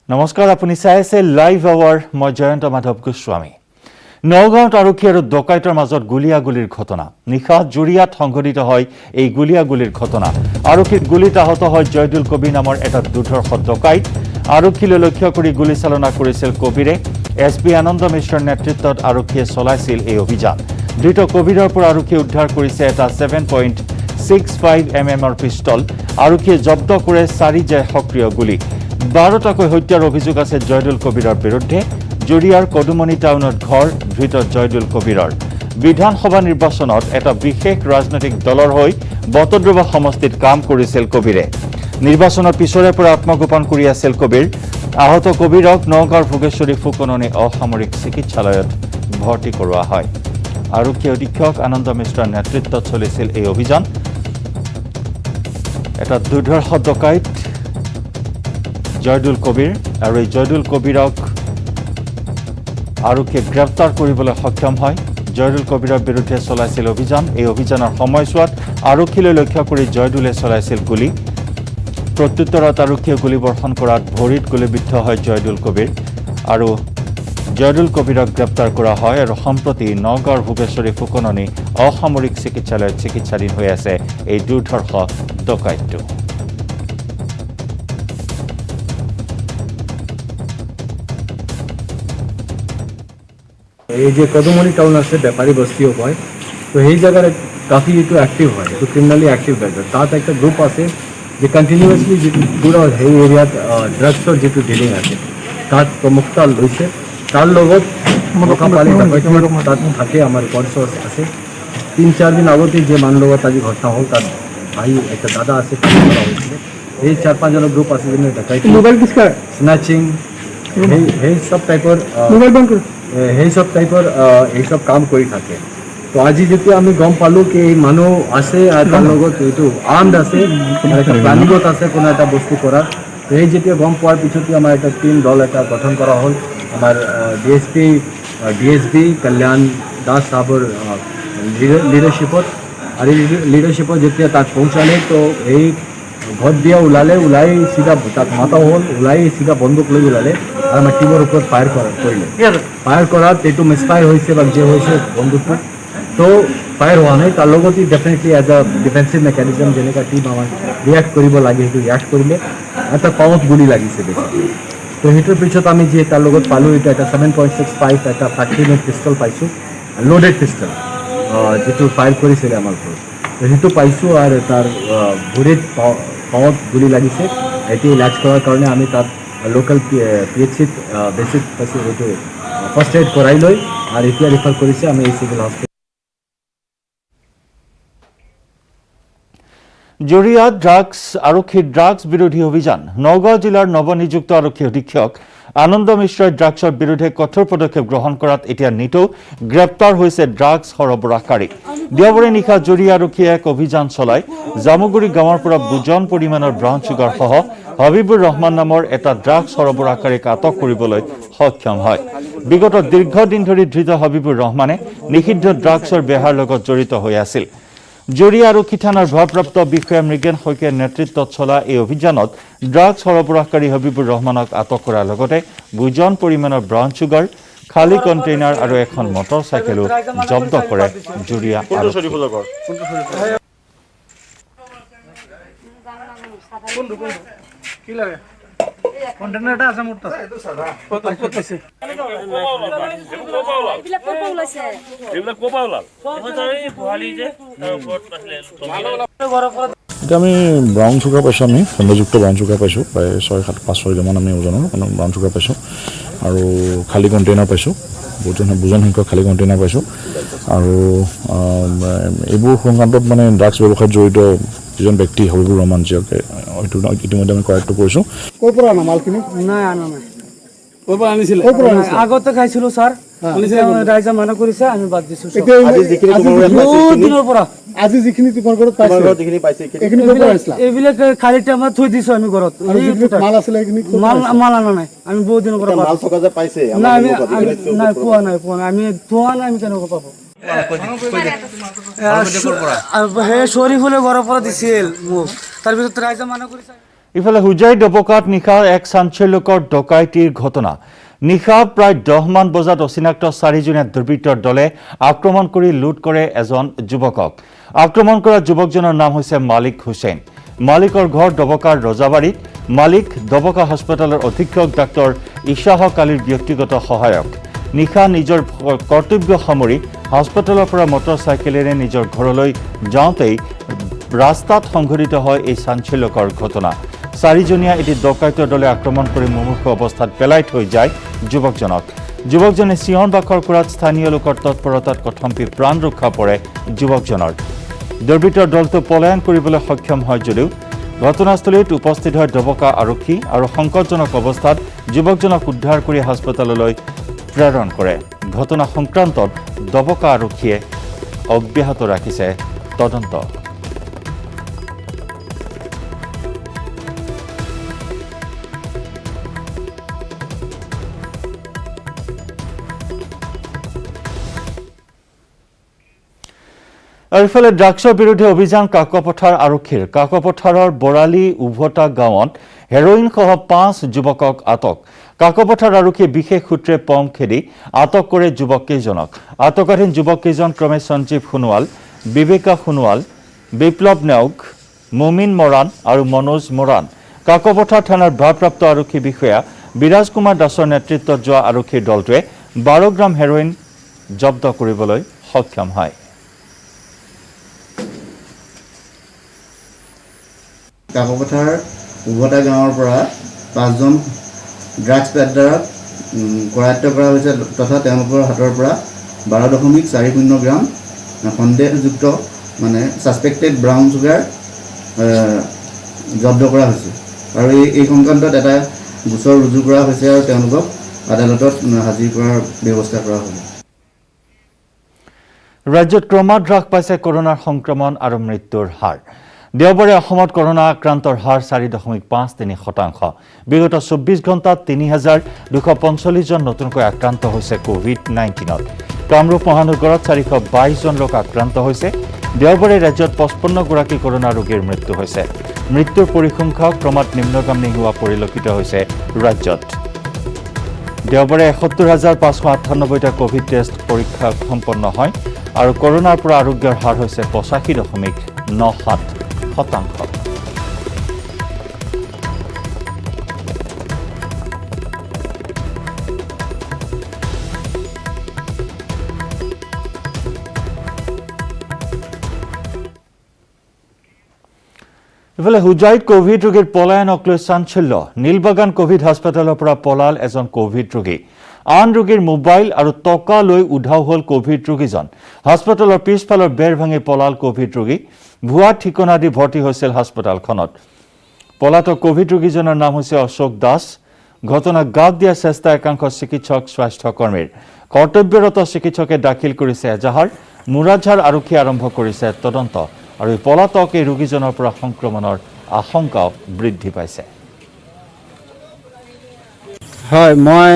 নমস্কাৰ আপুনি চাই আছে লাইভ আৱাৰ মই জয়ন্ত মাধৱ গোস্বামী নগাঁৱত আৰক্ষী আৰু ডকাইতৰ মাজত গুলিয়াগুলিৰ ঘটনা নিশা জুৰিয়াত সংঘটিত হয় এই গুলিয়াগুলিৰ ঘটনা আৰক্ষীৰ গুলীত আহত হয় জয়দুল কবিৰ নামৰ এটা দুৰ্ধৰ্ষ ডকাইত আৰক্ষীলৈ লক্ষ্য কৰি গুলীচালনা কৰিছিল কবিৰে এছপি আনন্দ মিশ্ৰৰ নেতৃত্বত আৰক্ষীয়ে চলাইছিল এই অভিযান ধৃত কবিৰৰ পৰা আৰক্ষীয়ে উদ্ধাৰ কৰিছে এটা 7.65 mm পিষ্টল আৰক্ষীয়ে জব্দ কৰে 4 জয় সক্ৰিয় গুলী 12টাকৈ হত্যাৰ অভিযোগ আছে জয়দুল কবিৰৰ বিৰুদ্ধে জুৰিয়াৰ কদুমনি টাউনত ঘৰ ধৃত জয়দুল কবিৰৰ বিধানসভা নিৰ্বাচনত এটা বিশেষ ৰাজনৈতিক দলৰ হৈ বটদ্ৰৱা সমষ্টিত কাম কৰিছিল কবিৰে নিৰ্বাচনৰ পিছৰে পৰা আত্মগোপন কৰি আছিল কবিৰ আহত কবিৰক নগাঁৱৰ ভোগেশ্বৰী ফুকননি অসামৰিক চিকিৎসালয়ত ভৰ্তি কৰোৱা হয় আৰক্ষী অধীক্ষক আনন্দ মিশ্ৰৰ নেতৃত্বত চলিছিল এই অভিযান এটা দুৰ্ধৰ্ষ ডকাইত জয়দুল কবিৰ আৰু এই জয়দুল কবিৰক আৰক্ষীয়ে গ্ৰেপ্তাৰ কৰিবলৈ সক্ষম হয় জয়দুল কবিৰৰ বিৰুদ্ধে চলাইছিল অভিযান এই অভিযানৰ সময়ছোৱাত আৰক্ষীলৈ লক্ষ্য কৰি জয়দুলে চলাইছিল গুলী প্ৰত্যুত্তৰত আৰক্ষীয়ে গুলীবৰ্ষণ কৰাত ভৰিত গুলীবিদ্ধ হয় জয়দুল কবিৰ আৰু জয়দুল কবিৰক গ্ৰেপ্তাৰ কৰা হয় আৰু সম্প্ৰতি নগাঁৱৰ ভোগেশ্বৰী ফুকননি অসামৰিক চিকিৎসালয়ত চিকিৎসাধীন হৈ আছে এই দুৰ্ধৰ্ষ ডকাইতটো এই যে কদমনি টাউন আছে ব্যাপারী বস্তিও হয় তো এই জায়গায় কাফি একটু অ্যাক্টিভ হয় একটু ক্রিমিনালি অ্যাক্টিভ থাকে তাত একটা গ্রুপ আছে যে কন্টিনিউয়াসলি যে পুরো এই এরিয়াত ড্ৰাগসৰ যেটো ডিলিং আছে তাত প্ৰমুখতা লৈছে তাৰ লগত মোকাপালি তাত থাকে আমাৰ ৰেকৰ্ডছ আছে 3-4 দিন আগতে যে মানুহ লগত আজি ঘটনা হ'ল তাত ভাই একটা দাদা আছে করা হয়েছিল এই 4-5 জনের গ্রুপ আছে যেন দেখাই মোবাইল ডিসকার স্ন্যাচিং এই সব টাইপৰ মোবাইল বন্ধ সেই সব টাইপৰ এইসব কাম কৰি থাকে তো আজি যেতিয়া আমি গম পালোঁ কি এই মানুহ আছে আৰু তাৰ লগত এইটো আৰ্মড আছে এটা প্লানিঙত আছে কোনো এটা বস্তু কৰাৰ এই যেতিয়া গম পোৱাৰ পিছতে আমাৰ এটা টিম দল এটা গঠন কৰা হ'ল আমাৰ ডিএসপি কল্যাণ দাস সাহেবৰ লিডাৰশ্বিপত আৰু লিডাৰশ্বিপত যেতিয়া তাত পहुँচালে তো এই ভোট দিয়া ওলাই চিধা তাক মাতা হ'ল ওলাই চিধা বন্দুক লৈ ওলালে আৰু আমাৰ টিমৰ ওপৰত ফায়াৰ কৰিলে ফায়াৰ কৰাত এইটো মিছফায়াৰ হৈছে বা যে হৈছে বন্দুকটো তো ফায়াৰ হোৱা নাই তাৰ লগতে definitely as a defensive mechanism যেনেকুৱা টিম আমাৰ ৰিয়েক্ট কৰিব লাগে সেইটো ৰিয়েক্ট কৰিলে এটা পাৱত গুলি লাগিছে বেছিকৈ তো সেইটোৰ পিছত আমি যি তাৰ লগত পালোঁ এতিয়া এটা 7.65 এটা ফেক্টৰী মেড পিষ্টল পাইছোঁ লোডেড পিষ্টল যিটো ফায়াৰ কৰিছিলে আমাৰ ঘৰত সেইটো পাইছোঁ আৰু তাৰ ভৰিত পাৱত গুলি লাগিছে এতিয়া ইলাজ কৰাৰ কাৰণে আমি তাত লোকেল PHCত বেছিক পাইছোঁ এইটো ফাৰ্ষ্ট এড কৰাই লৈ আৰু এতিয়া ৰিফাৰ কৰিছে আমি এই চিভিল হস্পিটেল জুৰিয়াত আৰক্ষীৰ ড্ৰাগছ বিৰোধী অভিযান নগাঁও জিলাৰ নৱনিযুক্ত আৰক্ষী অধীক্ষক আনন্দ মিশ্ৰই ড্ৰাগছৰ বিৰুদ্ধে কঠোৰ পদক্ষেপ গ্ৰহণ কৰাত এতিয়া নিতৌ গ্ৰেপ্তাৰ হৈছে ড্ৰাগছ সৰবৰাহকাৰী দেওবাৰে নিশা জুৰিয়া আৰক্ষীয়ে এক অভিযান চলাই জামুগুৰি গাঁৱৰ পৰা বুজন পৰিমাণৰ ব্ৰাউন চুগাৰ সহ হাবিবুৰ ৰহমান নামৰ এটা ড্ৰাগছ সৰবৰাহকাৰীক আটক কৰিবলৈ সক্ষম হয় বিগত দীৰ্ঘদিন ধৰি ধৃত হাবিবুৰ ৰহমানে নিষিদ্ধ ড্ৰাগছৰ বেহাৰ লগত জড়িত হৈ আছিল জুৰিয়া আৰক্ষী থানাৰ ভাৰপ্ৰাপ্ত বিষয়া মৃগেন শইকীয়াৰ নেতৃত্বত চলা এই অভিযানত ড্ৰাগছ সৰবৰাহকাৰী হাবিবুৰ ৰহমানক আটক কৰাৰ লগতে বুজন পৰিমাণৰ ব্ৰাউন চুগাৰ খালী কণ্টেইনাৰ আৰু এখন মটৰ চাইকেলো জব্দ কৰে জুৰিয়া কণ্টেইনাৰটা আছে মোৰ তাত কত পাইছে এইবিলাক কোপা ওলাইছে এইবিলাক কোপা ওলাল এই বহালি যে ওপৰত পাছলে এটা আমি ব্ৰাউন চুগাৰ পাইছোঁ আমি খণ্ডযুক্ত ব্ৰাউন চুগাৰ পাইছোঁ প্ৰায় 6-7-5-6 গ্ৰামমান আমি ওজনৰ ব্ৰাউন চুগাৰ পাইছোঁ আৰু খালী কণ্টেইনাৰ পাইছোঁ বুজন সংখ্যক খালী কণ্টেইনাৰ পাইছোঁ আৰু এইবোৰ সংক্ৰান্তত মানে ড্ৰাগছ ব্যৱসায়ত জড়িত যিজন ব্যক্তি হাবিবুৰ ৰহমান যিয়ক হয়তো ইতিমধ্যে আমি কৰায়ত্ব কৰিছোঁ ক'ৰ পৰা আনা মালখিনি নাই আনা নাই ক'ৰ পৰা আনিছিলে আগতে খাইছিলোঁ ছাৰ ৰাইজে মানা কৰিছে আমি বাদ দিছোঁ আজি যিখিনি তোমাৰ ঘৰত পাইছে এইবিলাক খালী টাইমত থৈ দিছোঁ আমি ঘৰত মাল আছিলে মাল আনা নাই আমি বহুত দিনৰ পৰা মাল থকা যে পাইছে নাই পোৱা নাই আমি থোৱা নাই আমি কেনেকৈ পাব শৰীফুলে ঘৰৰ পৰা দিছিল মোক তাৰপিছত ৰাইজে মানা কৰিছে ইফালে হুজাই ডবকাত নিশা এক চাঞ্চল্যকৰ ডকাইতিৰ ঘটনা নিশা প্ৰায় 10 মান বজাত অচিনাক্ত 4জনীয়া দুৰ্বৃত্তৰ দলে আক্ৰমণ কৰি লুট কৰে এজন যুৱকক আক্ৰমণ কৰা যুৱকজনৰ নাম হৈছে মালিক হুছেইন মালিকৰ ঘৰ ডবকাৰ ৰজাবাৰীত মালিক ডবকা হাস্পতালৰ অধীক্ষক ডাক্তৰ ইশাহক আলীৰ ব্যক্তিগত সহায়ক নিশা নিজৰ কৰ্তব্য সামৰি হাস্পতালৰ পৰা মটৰচাইকেলেৰে নিজৰ ঘৰলৈ যাওঁতেই ৰাস্তাত সংঘটিত হয় এই চাঞ্চল্যকৰ ঘটনা 4জনীয়া এটি ডকাইতৰ দলে আক্ৰমণ কৰি মুমূৰ্ষু অৱস্থাত পেলাই থৈ যায় যুৱকজনে চিঞৰ বাখৰ কৰাত স্থানীয় লোকৰ তৎপৰতাত কথম্পি প্ৰাণ ৰক্ষা পৰে যুৱকজনৰ দুৰ্বৃত্তৰ দলটো পলায়ন কৰিবলৈ সক্ষম হয় যদিও ঘটনাস্থলীত উপস্থিত হয় ডবকা আৰক্ষী আৰু সংকটজনক অৱস্থাত যুৱকজনক উদ্ধাৰ কৰি হাস্পতাললৈ প্ৰেৰণ কৰে ঘটনা সংক্ৰান্তত ডবকা আৰক্ষীয়ে অব্যাহত ৰাখিছে তদন্ত আৰু ইফালে ড্ৰাগছৰ বিৰুদ্ধে অভিযান কাকপথাৰ আৰক্ষীৰ কাকপথাৰৰ বৰালি উভতা গাঁৱত হেৰইন সহ 5 যুৱকক আটক কাকপথাৰ আৰক্ষীয়ে বিশেষ সূত্ৰে পম খেদি আটক কৰে যুৱককেইজনক আটকাধীন যুৱককেইজন ক্ৰমে সঞ্জীৱ সোণোৱাল বিবেকা সোণোৱাল বিপ্লৱ নেওগ মুমিন মৰাণ আৰু মনোজ মৰাণ কাকপথাৰ থানাৰ ভাৰপ্ৰাপ্ত আৰক্ষী বিষয়া বিৰাজ কুমাৰ দাসৰ নেতৃত্বত যোৱা আৰক্ষীৰ দলটোৱে 12 গ্ৰাম হেৰইন জব্দ কৰিবলৈ সক্ষম হয় কাকপথাৰ উভতা গাঁৱৰ পৰা 5জন ড্ৰাগছ পেডলাৰক কৰায়ত্ব কৰা হৈছে তথা তেওঁলোকৰ হাতৰ পৰা 12.40 গ্ৰাম সন্দেহযুক্ত মানে সাসপেক্টেড ব্ৰাউন চুগাৰ জব্দ কৰা হৈছে আৰু এই সংক্ৰান্তত এটা গোচৰ ৰুজু কৰা হৈছে আৰু তেওঁলোকক আদালতত হাজিৰ কৰাৰ ব্যৱস্থা কৰা হ'ব ৰাজ্যত ক্ৰমাৎ হ্ৰাস পাইছে কৰোনাৰ সংক্ৰমণ আৰু মৃত্যুৰ হাৰ দেওবাৰে অসমত কৰোনা আক্ৰান্তৰ হাৰ 4.53%। বিগত 24 ঘণ্টাত 3245 জন নতুনকৈ আক্ৰান্ত হৈছে কোভিড-19ত। কামৰূপ মহানগৰত 422 জন লোক আক্ৰান্ত হৈছে। দেওবাৰে ৰাজ্যত 55 গৰাকী কৰোনা ৰোগীৰ মৃত্যু হৈছে। মৃত্যুৰ পৰিসংখ্যা ক্ৰমাৎ নিম্নগামী হোৱা পৰিলক্ষিত হৈছে ৰাজ্যত। দেওবাৰে 71598টা কোভিড টেষ্ট পৰীক্ষা সম্পন্ন হয় আৰু কৰোনাৰ পৰা আৰোগ্যৰ হাৰ হৈছে 85.97%। ইফালে হুজাইত কোভিড ৰোগীৰ পলায়নক লৈ চাঞ্চল্য। নীলবাগান কোভিড হাস্পতালৰ পৰা পলাল এজন কোভিড ৰোগী। আন ৰোগীৰ মোবাইল আৰু টকা লৈ উধাও হ'ল কোভিড ৰোগীজন। হাস্পতালৰ পিছফালৰ বেৰ ভাঙি পলাল কোভিড ৰোগী। ভুৱা ঠিকনা দি ভৰ্তি হৈছিল হাস্পতালখনত। পলাতক কোভিড ৰোগীজনৰ নাম হৈছে অশোক দাস। ঘটনাক গাত দিয়াৰ চেষ্টা একাংশ চিকিৎসক স্বাস্থ্যকৰ্মীৰ। কৰ্তব্যৰত চিকিৎসকে দাখিল কৰিছে এজাহাৰ। মুৰাদঝাৰ আৰক্ষীয়ে আৰম্ভ কৰিছে তদন্ত আৰু এই পলাতক এই ৰোগীজনৰ পৰা সংক্ৰমণৰ আশংকাও বৃদ্ধি পাইছে। হয়, মই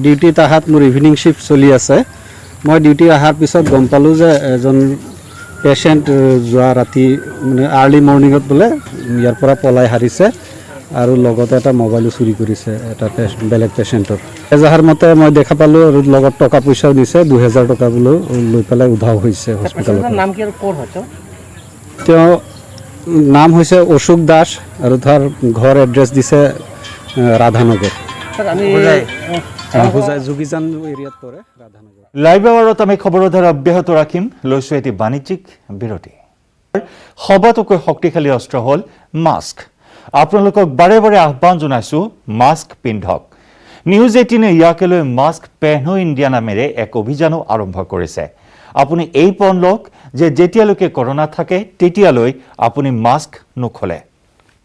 ডিউটিত অহাত মোৰ ইভিনিং শিফ্ট চলি আছে। মই ডিউটি অহাৰ পিছত গম পালোঁ যে এজন পেচেণ্ট যোৱা ৰাতি মানে আৰ্লি মৰ্ণিঙত বোলে ইয়াৰ পৰা পলাই হাৰিছে আৰু লগতে এটা মোবাইলো চুৰি কৰিছে এটা বেলেগ পেচেণ্টৰ। এজাহাৰ মতে মই দেখা পালোঁ আৰু লগত টকা পইচাও নিছে 2000 টকা বোলো লৈ পেলাই উধাও হৈছে হস্পিটেলত। তেওঁ নাম হৈছে অশোক দাস আৰু তাৰ ঘৰ এড্ৰেছ দিছে ৰাধানগৰ। যোগীজান এৰিয়াত পৰে ৰাধানগৰ। লাইভ আৱাৰত আমি খবৰৰ ধাৰা অব্যাহত ৰাখিম। লৈছোঁ এটি বাণিজ্যিক বিৰতি। সবাতোকৈ শক্তিশালী অস্ত্ৰ হ'ল মাস্ক। আপোনালোকক বাৰে বাৰে আহ্বান জনাইছোঁ, মাস্ক পিন্ধক। নিউজ 18 ইয়াকে লৈ মাস্ক পেহনো ইণ্ডিয়া নামেৰে এক অভিযানো আৰম্ভ কৰিছে। আপুনি এই পণ লওক যে যেতিয়ালৈকে কৰোনা থাকে তেতিয়ালৈ আপুনি মাস্ক নোখোলে।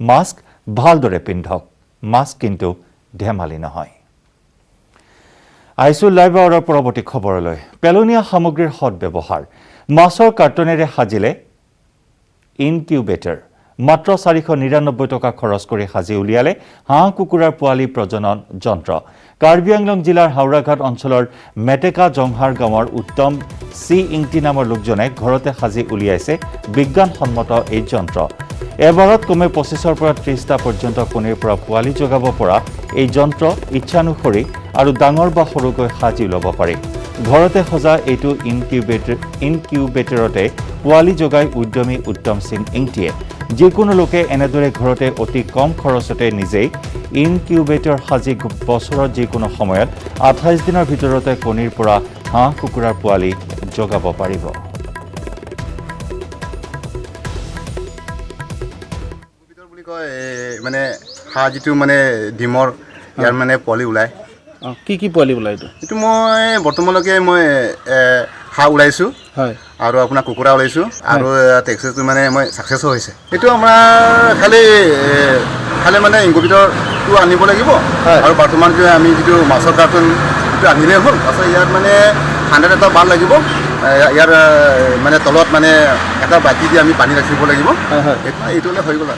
মাস্ক ভালদৰে পিন্ধক। মাস্ক কিন্তু ধেমালি নহয়। আহিছোঁ লাইভ আৱাৰৰ পৰৱৰ্তী খবৰলৈ। পেলনীয়া সামগ্ৰীৰ সদব্যৱহাৰ। মাছৰ কাৰ্টনেৰে সাজিলে ইনকিউবেটৰ। মাত্ৰ 499 টকা খৰচ কৰি সাজি উলিয়ালে হাঁহ কুকুৰাৰ পোৱালি প্ৰজনন যন্ত্ৰ। কাৰ্বি আংলং জিলাৰ হাওৰাঘাট অঞ্চলৰ মেটেকা জংহাৰ গাঁৱৰ উত্তম চি ইংটি নামৰ লোকজনে ঘৰতে সাজি উলিয়াইছে বিজ্ঞানসন্মত এই যন্ত্ৰ। এবাৰত কমে 25ৰ পৰা 30টা পৰ্যন্ত কণীৰ পৰা পোৱালি জগাব পৰা এই যন্ত্ৰ ইচ্ছানুসৰি আৰু ডাঙৰ বা সৰুকৈ সাজি ল'ব পাৰি ঘৰতে সজা এইটো ইনকিউবেটৰতে পোৱালি জগাই উদ্যমী উত্তম সিং ইংটিয়ে যিকোনো লোকে এনেদৰে ঘৰতে অতি কম খৰচতে নিজেই ইনকিউবেটৰ সাজি বছৰত যিকোনো সময়ত 28 দিনৰ ভিতৰতে কণীৰ পৰা হাঁহ কুকুৰাৰ পোৱালি জগাব পাৰিব মানে হাঁহ যিটো মানে ডিমৰ ইয়াৰ মানে পোৱালি ওলায় কি পোৱালি ওলায় এইটো মই বৰ্তমানলৈকে মই হাঁহ ওলাইছোঁ হয় আৰু আপোনাৰ কুকুৰা ওলাইছোঁ আৰু টেক্সটো মানে মই ছাকচেছো হৈছে এইটো আমাৰ খালি মানে ইনকুবেটৰটো আনিব লাগিব আৰু বৰ্তমান আমি যিটো মাছৰ কাৰ্টুন সেইটো আনিলেই হ'ল তাৰপিছত ইয়াত মানে 100 এটা বাল্ব লাগিব ইয়াৰ মানে তলত মানে এটা বাতি দি আমি পানী ৰাখিব লাগিব এইটো হ'লে হৈ গ'ল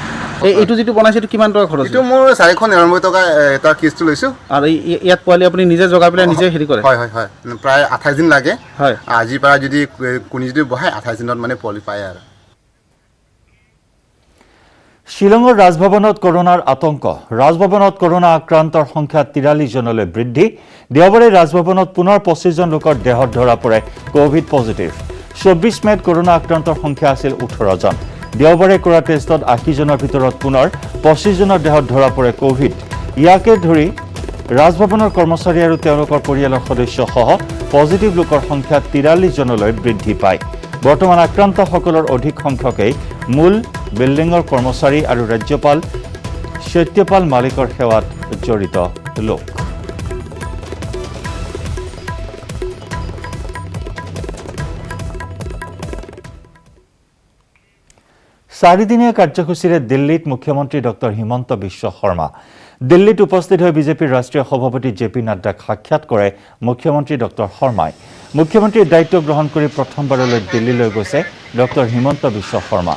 এইটো যিটো বনাইছে এইটো কিমান টকা খৰচ এইটো মোৰ 499 টকা এটা কিস্তি লৈছোঁ আৰু ইয়াত পোৱালি আপুনি নিজে জগাই পেলাই নিজে হেৰি কৰে হয় প্ৰায় 28 দিন লাগে হয় আজিৰ পৰা যদি কণী যদি বহাই 28 দিনত মানে পোৱালি পায় আৰু শিলঙৰ ৰাজভৱনত কৰোনাৰ আতংক ৰাজভৱনত কৰোনা আক্ৰান্তৰ সংখ্যা 43 জনলৈ বৃদ্ধি দেওবাৰে ৰাজভৱনত পুনৰ 25 জন লোকৰ দেহত ধৰা পৰে কোভিড পজিটিভ 24 মেত কৰোনা আক্ৰান্তৰ সংখ্যা আছিল 18 জন দেওবাৰে কৰা টেষ্টত 80 জনৰ ভিতৰত পুনৰ 25 জনৰ দেহত ধৰা পৰে কোভিড ইয়াকে ধৰি ৰাজভৱনৰ কৰ্মচাৰী আৰু তেওঁলোকৰ পৰিয়ালৰ সদস্যসহ পজিটিভ লোকৰ সংখ্যা 43 জনলৈ বৃদ্ধি পায় বৰ্তমান আক্ৰান্তসকলৰ অধিক সংখ্যকেই মূল বিল্ডিঙৰ কৰ্মচাৰী আৰু ৰাজ্যপাল সত্যপাল মালিকৰ সেৱাত জড়িত লোক চাৰিদিনীয়া কাৰ্যসূচীৰে দিল্লীত মুখ্যমন্ত্ৰী ডক্টৰ হিমন্ত বিশ্ব শৰ্মা দিল্লীত উপস্থিত হৈ বিজেপিৰ ৰাষ্ট্ৰীয় সভাপতি জেপি নাড্ডাক সাক্ষাৎ কৰে মুখ্যমন্ত্ৰী ডক্টৰ শৰ্মাই মুখ্যমন্ত্ৰীৰ দায়িত্ব গ্ৰহণ কৰি প্ৰথমবাৰলৈ দিল্লীলৈ গৈছে ডক্টৰ হিমন্ত বিশ্ব শৰ্মা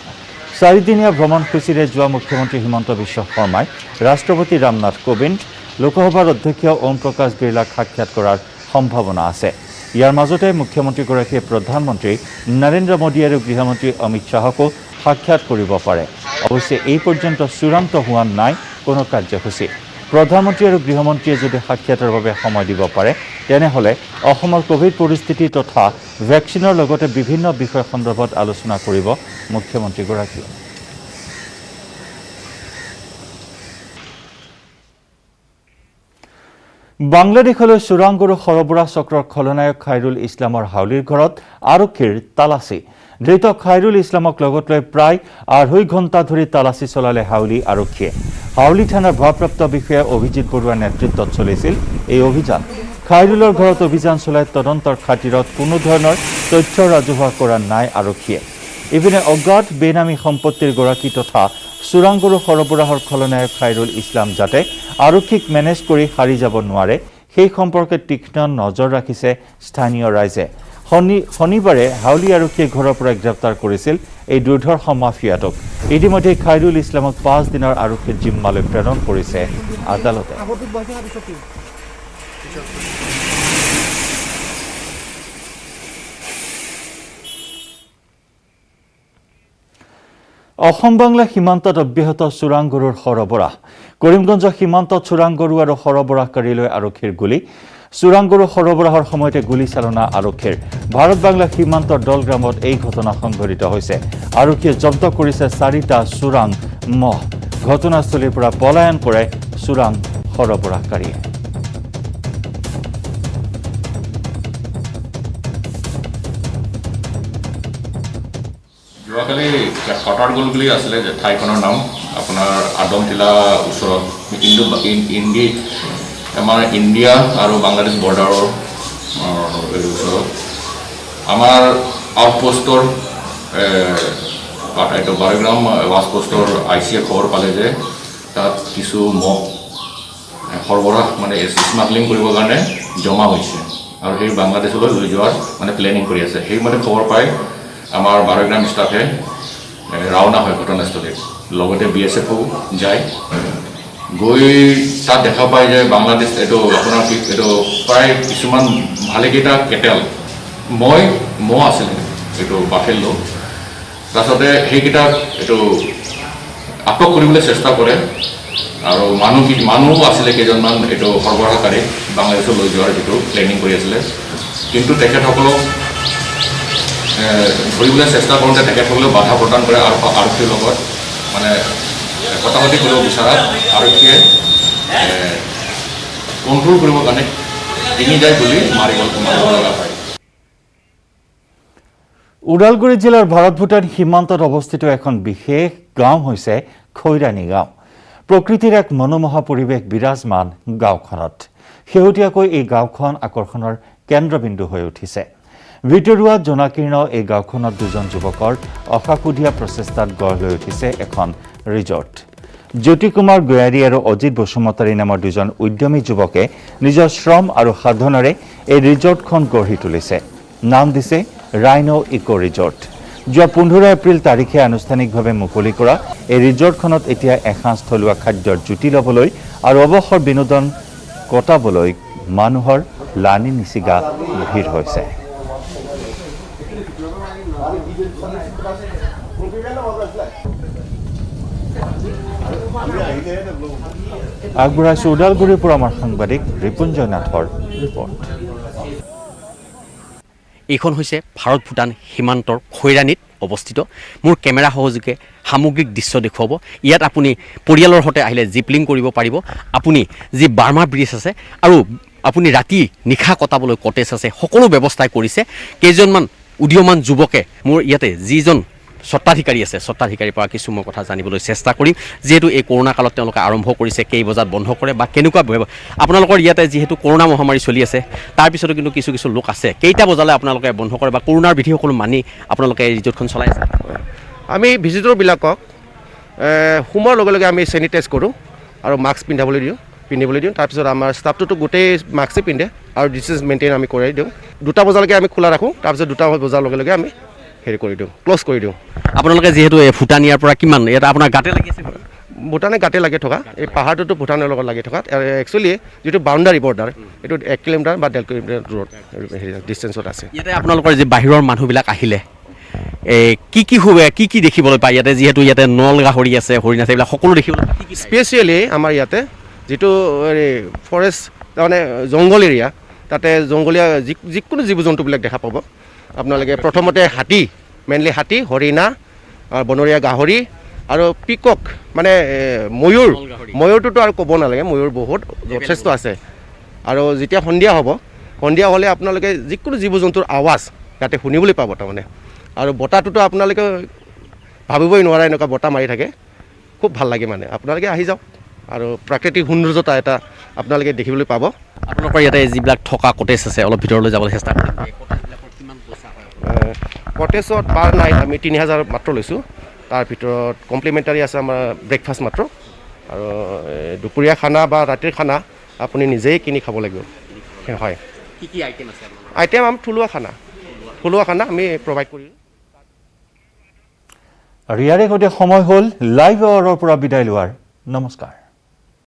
চাৰিদিনীয়া ভ্ৰমণসূচীৰে যোৱা মুখ্যমন্ত্ৰী হিমন্ত বিশ্ব শৰ্মাই ৰাষ্ট্ৰপতি ৰামনাথ কোবিন্দ লোকসভাৰ অধ্যক্ষ ওম প্ৰকাশ বিৰলাক সাক্ষাৎ কৰাৰ সম্ভাৱনা আছে ইয়াৰ মাজতে মুখ্যমন্ত্ৰীগৰাকীয়ে প্ৰধানমন্ত্ৰী নৰেন্দ্ৰ মোদী আৰু গৃহমন্ত্ৰী অমিত শ্বাহকো সাক্ষাৎ কৰিব পাৰে অৱশ্যে এই পৰ্যন্ত চূড়ান্ত হোৱা নাই কোনো কাৰ্যসূচী প্ৰধানমন্ত্ৰী আৰু গৃহমন্ত্ৰীয়ে যদি সাক্ষাতৰ বাবে সময় দিব পাৰে তেনেহ'লে অসমৰ কোভিড পৰিস্থিতি তথা ভেকচিনৰ লগতে বিভিন্ন বিষয় সন্দৰ্ভত আলোচনা কৰিব মুখ্যমন্ত্ৰীগৰাকীয়ে বাংলাদেশলৈ চোৰাংগৰু সৰবৰাহ চক্ৰৰ খলনায়ক খাইৰুল ইছলামৰ হাউলিৰ ঘৰত আৰক্ষীৰ তালাচী ধৃত খাইৰুল ইছলামক লগত লৈ প্ৰায় 2.5 ঘণ্টা ধৰি তালাচী চলালে হাউলি আৰক্ষীয়ে হাউলি থানাৰ ভাৰপ্ৰাপ্ত বিষয়া অভিজিৎ বৰুৱাৰ নেতৃত্বত চলিছিল এই অভিযান খাইৰুলৰ ঘৰত অভিযান চলাই তদন্তৰ খাতিৰত কোনো ধৰণৰ তথ্য ৰাজহুৱা কৰা নাই আৰক্ষীয়ে ইপিনে অজ্ঞাত বেনামী সম্পত্তিৰ গৰাকী তথা চোৰাংগৰু সৰবৰাহৰ খলনায়ক খাইৰুল ইছলাম যাতে আৰক্ষীক মেনেজ কৰি হাৰি যাব নোৱাৰে সেই সম্পৰ্কে তীক্ষ্ণ নজৰ ৰাখিছে স্থানীয় ৰাইজে শনিবাৰে হাউলি আৰক্ষীয়ে ঘৰৰ পৰা গ্ৰেপ্তাৰ কৰিছিল এই দুৰ্ধৰ্ষ মাফিয়াটোক ইতিমধ্যে খাইৰুল ইছলামক 5 দিনৰ আৰক্ষীৰ জিম্মালৈ প্ৰেৰণ কৰিছে আদালতে অসম বাংলা সীমান্তত অব্যাহত চোৰাংগৰুৰ সৰবৰাহ কৰিমগঞ্জ সীমান্তত চোৰাংগৰু আৰু সৰবৰাহকাৰীলৈ আৰক্ষীৰ গুলী চোৰাংগৰু সৰবৰাহৰ সময়তে গুলীচালনা আৰক্ষীৰ ভাৰত বাংলা সীমান্তৰ দলগ্ৰামত এই ঘটনা সংঘটিত হৈছে আৰক্ষীয়ে জব্দ কৰিছে 4টা চোৰাং মহ ঘটনাস্থলীৰ পৰা পলায়ন কৰে চোৰাং সৰবৰাহকাৰীয়ে যোৱাকালি কটাৰগুল বুলি আছিলে যে ঠাইখনৰ নাম আপোনাৰ আদমটিলা ওচৰত আমাৰ ইণ্ডিয়া আৰু বাংলাদেশ বৰ্ডাৰৰ ওচৰত আমাৰ আউটপোষ্টৰ এইটো বাৰগ্ৰাম আউটপোষ্টৰ ICয়ে খবৰ পালে যে তাত কিছু মহ সৰবৰাহ মানে স্মাগলিং কৰিবৰ কাৰণে জমা হৈছে আৰু সেই বাংলাদেশলৈ লৈ যোৱাৰ মানে প্লেনিং কৰি আছে সেই মানে খবৰ পাই আমাৰ বাৰগ্ৰাম ষ্টাফে ৰাওনা হয় ঘটনাস্থলীত লগতে BSFও যায় গৈ তাত দেখা পায় যে বাংলাদেশ এইটো আপোনাৰ এইটো প্ৰায় কিছুমান ভালেকেইটা কেটেল মহ আছিলে এইটো বাফেলো তাৰপিছতে সেইকেইটাক এইটো আটক কৰিবলৈ চেষ্টা কৰে আৰু মানুহ আছিলে কেইজনমান এইটো সৰবৰাহকাৰী বাংলাদেশত লৈ যোৱাৰ যিটো প্লেনিং কৰি আছিলে কিন্তু তেখেতসকলক ধৰিবলৈ চেষ্টা কৰোঁতে তেখেতসকলেও বাধা প্ৰদান কৰে আৰু আৰক্ষীৰ লগত মানে কটাকটি কৰিব বিচৰাত আৰক্ষীয়ে কণ্ট্ৰল কৰিবৰ কাৰণে ডিঙি যায় বুলি মাৰিব লগা হয়। ওদালগুৰি জিলাৰ ভাৰত ভূটান সীমান্তত অৱস্থিত এখন বিশেষ গাঁও হৈছে খৈৰাণী গাঁও। প্ৰকৃতিৰ এক মনোমোহা পৰিৱেশ বিৰাজমান গাঁওখনত। শেহতীয়াকৈ এই গাঁওখন আকৰ্ষণৰ কেন্দ্ৰবিন্দু হৈ উঠিছে। ভিতৰুৱা জনাকীৰ্ণ এই গাঁওখনত দুজন যুৱকৰ অসাকুধীয়া প্ৰচেষ্টাত গঢ় লৈ উঠিছে এখন ৰিজৰ্ট। জ্যোতি কুমাৰ গোয়াৰী আৰু অজিত বসুমতাৰী নামৰ দুজন উদ্যমী যুৱকে নিজৰ শ্ৰম আৰু সাধনেৰে এই ৰিজৰ্টখন গঢ়ি তুলিছে। নাম দিছে ৰাইনো ইকো ৰিজৰ্ট। যোৱা 15 এপ্ৰিল তাৰিখে আনুষ্ঠানিকভাৱে মুকলি কৰা এই ৰিজৰ্টখনত এতিয়া এসাঁজ থলুৱা খাদ্যৰ জুতি ল'বলৈ আৰু অৱসৰ বিনোদন কটাবলৈ মানুহৰ লানি নিচিগা ভিৰ হৈছে। আগবঢ়াইছো ওদালগুৰিৰ পৰা আমাৰ সাংবাদিক ৰিপুঞ্জয় নাথৰ ৰিপৰ্ট। এইখন হৈছে ভাৰত ভূটান সীমান্তৰ খৈৰাণীত অৱস্থিত। মোৰ কেমেৰা সহযোগে সামগ্ৰিক দৃশ্য দেখুৱাব। ইয়াত আপুনি পৰিয়ালৰ সৈতে আহিলে জিপলিং কৰিব পাৰিব। আপুনি যি বাৰ্মা ব্ৰিজ আছে আৰু আপুনি ৰাতি নিশা কটাবলৈ কটেজ আছে, সকলো ব্যৱস্থাই কৰিছে। কেইজনমান উদীয়মান যুৱকে মোৰ ইয়াতে যিজন স্বত্বাধিকাৰী আছে, স্বত্বাধিকাৰীৰ পৰা কিছু মই কথা জানিবলৈ চেষ্টা কৰিম। যিহেতু এই কৰোণা কালত তেওঁলোকে আৰম্ভ কৰিছে, কেই বজাত বন্ধ কৰে বা কেনেকুৱা আপোনালোকৰ ইয়াতে যিহেতু কৰোণা মহামাৰী চলি আছে, তাৰপিছতো কিন্তু কিছু লোক আছে কেইটা বজালৈ আপোনালোকে বন্ধ কৰে বা কৰোণাৰ বিধি সকলো মানি আপোনালোকে এই ৰিজৰ্টখন চলাই আছে? আমি ভিজিটৰবিলাকক সোমোৱাৰ লগে লগে আমি চেনিটাইজ কৰোঁ আৰু মাস্ক পিন্ধিবলৈ দিওঁ। তাৰপিছত আমাৰ ষ্টাফটোতো গোটেই মাস্কেই পিন্ধে আৰু ডিষ্টেঞ্চ মেইনটেইন আমি কৰাই দিওঁ। 2টা বজালৈকে আমি খোলা ৰাখোঁ, তাৰপিছত 2টা বজাৰ লগে লগে আমি কৰি দিওঁ, ক্ল'জ কৰি দিওঁ। আপোনালোকে যিহেতু এই ভূটান ইয়াৰ পৰা কিমান, ইয়াত আপোনাৰ গাতে লাগি আছে? ভূটানে গাতে লাগি থকা, এই পাহাৰটোতো ভূটানৰ লগত লাগি থকা। একচুৱেলি যিটো বাউণ্ডাৰী বৰ্ডাৰ, এইটো 1 কিলোমিটাৰ বা 1.5 কিলোমিটাৰ দূৰত ডিষ্টেঞ্চত আছে। ইয়াতে আপোনালোকৰ যি বাহিৰৰ মানুহবিলাক আহিলে কি দেখিবলৈ পায় ইয়াতে? যিহেতু ইয়াতে নল গাহৰি আছে, হৰিণ আছে, এইবিলাক সকলো দেখিবলৈ পায়। স্পেচিয়েলি আমাৰ ইয়াতে যিটো ফৰেষ্ট তাৰমানে জংঘল এৰিয়া, তাতে জংঘলীয়া যিকোনো জীৱ জন্তুবিলাক দেখা পাব আপোনালোকে। প্ৰথমতে হাতী, মেইনলি হাতী, হৰিণা, বনৰীয়া গাহৰি আৰু পিকক মানে ময়ূৰটোতো আৰু ক'ব নালাগে, ময়ূৰ বহুত যথেষ্ট আছে। আৰু যেতিয়া সন্ধিয়া হ'লে আপোনালোকে যিকোনো জীৱ জন্তুৰ আৱাজ ইয়াতে শুনিবলৈ পাব তাৰমানে। আৰু বতাহটোতো আপোনালোকে ভাবিবই নোৱাৰে, এনেকুৱা বতাহ মাৰি থাকে, খুব ভাল লাগে মানে। আপোনালোকে আহি যাওক আৰু প্ৰাকৃতিক সৌন্দৰ্যতা এটা আপোনালোকে দেখিবলৈ পাব। আপোনালোকৰ ইয়াতে যিবিলাক থকা কটেজ আছে, অলপ ভিতৰলৈ যাবলৈ চেষ্টা কৰিম। কটেজত পাৰ নাইট আমি 3000 মাত্ৰ লৈছোঁ। তাৰ ভিতৰত কমপ্লিমেণ্টাৰী আছে আমাৰ ব্ৰেকফাষ্ট মাত্ৰ, আৰু দুপৰীয়া খানা বা ৰাতিৰ খানা আপুনি নিজেই কিনি খাব লাগিব। হয়, কি আইটেম আছে? আইটেম আমি থলুৱা খানা আমি প্ৰভাইড কৰিম। আৰু ইয়াৰে সৈতে সময় হ'ল লাইভ আৱাৰৰ পৰা বিদায় লোৱাৰ। নমস্কাৰ।